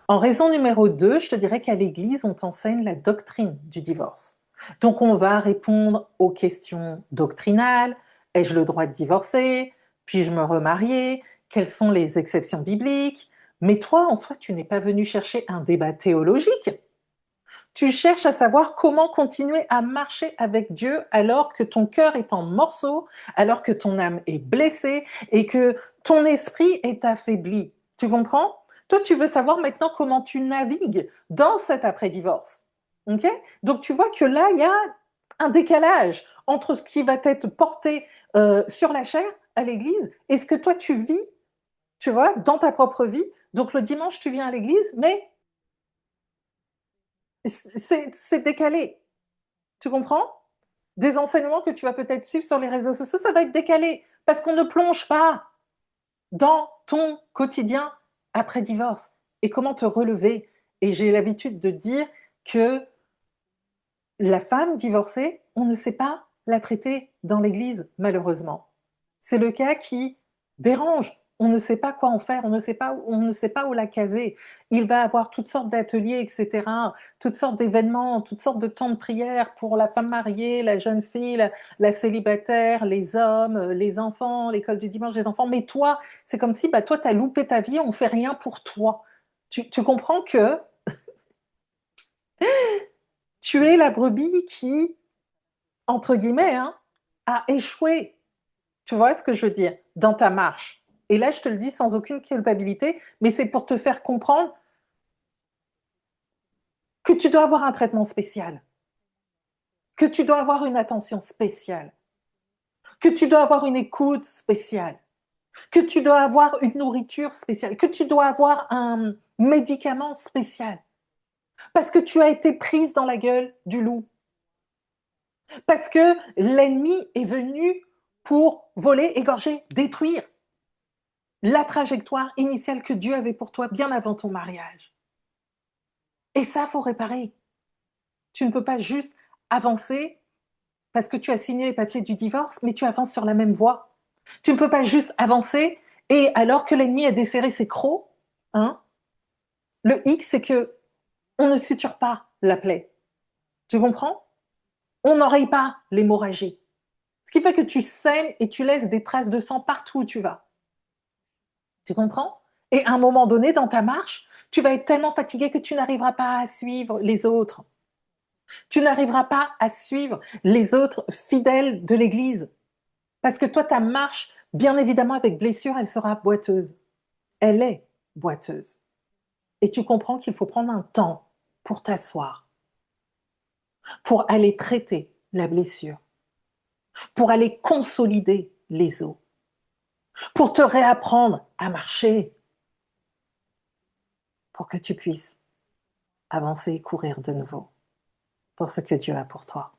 En raison numéro 2, je te dirais qu'à l'église, on t'enseigne la doctrine du divorce. Donc, on va répondre aux questions doctrinales. Ai-je le droit de divorcer? Puis-je me remarier? Quelles sont les exceptions bibliques? Mais toi, en soi, tu n'es pas venu chercher un débat théologique. Tu cherches à savoir comment continuer à marcher avec Dieu alors que ton cœur est en morceaux, alors que ton âme est blessée et que ton esprit est affaibli. Tu comprends? Toi, tu veux savoir maintenant comment tu navigues dans cet après-divorce. Ok? Donc, tu vois que là, il y a un décalage entre ce qui va être porté sur la chair à l'église et ce que toi, tu vis, tu vois, dans ta propre vie. Donc, le dimanche, tu viens à l'église, mais c'est décalé. Tu comprends? Des enseignements que tu vas peut-être suivre sur les réseaux sociaux, ça va être décalé parce qu'on ne plonge pas dans ton quotidien après divorce et comment te relever. Et j'ai l'habitude de dire que la femme divorcée, on ne sait pas la traiter dans l'église, malheureusement. C'est le cas qui dérange. On ne sait pas quoi en faire, on ne sait pas où la caser. Il va avoir toutes sortes d'ateliers, etc., toutes sortes d'événements, toutes sortes de temps de prière pour la femme mariée, la jeune fille, la célibataire, les hommes, les enfants, l'école du dimanche des enfants. Mais toi, c'est comme si bah, toi, tu as loupé ta vie, on ne fait rien pour toi. Tu comprends que tu es la brebis qui, entre guillemets, hein, a échoué. Tu vois ce que je veux dire? Dans ta marche. Et là, je te le dis sans aucune culpabilité, mais c'est pour te faire comprendre que tu dois avoir un traitement spécial, que tu dois avoir une attention spéciale, que tu dois avoir une écoute spéciale, que tu dois avoir une nourriture spéciale, que tu dois avoir un médicament spécial, parce que tu as été prise dans la gueule du loup, parce que l'ennemi est venu pour voler, égorger, détruire la trajectoire initiale que Dieu avait pour toi bien avant ton mariage. Et ça, faut réparer. Tu ne peux pas juste avancer parce que tu as signé les papiers du divorce, mais tu avances sur la même voie. Tu ne peux pas juste avancer et alors que l'ennemi a desserré ses crocs, hein, le X, c'est que on ne suture pas la plaie. Tu comprends? On n'enraye pas l'hémorragie. Ce qui fait que tu saignes et tu laisses des traces de sang partout où tu vas. Tu comprends? Et à un moment donné, dans ta marche, tu vas être tellement fatigué que tu n'arriveras pas à suivre les autres. Tu n'arriveras pas à suivre les autres fidèles de l'Église. Parce que toi, ta marche, bien évidemment, avec blessure, elle sera boiteuse. Elle est boiteuse. Et tu comprends qu'il faut prendre un temps pour t'asseoir, pour aller traiter la blessure, pour aller consolider les os, pour te réapprendre à marcher, pour que tu puisses avancer et courir de nouveau dans ce que Dieu a pour toi.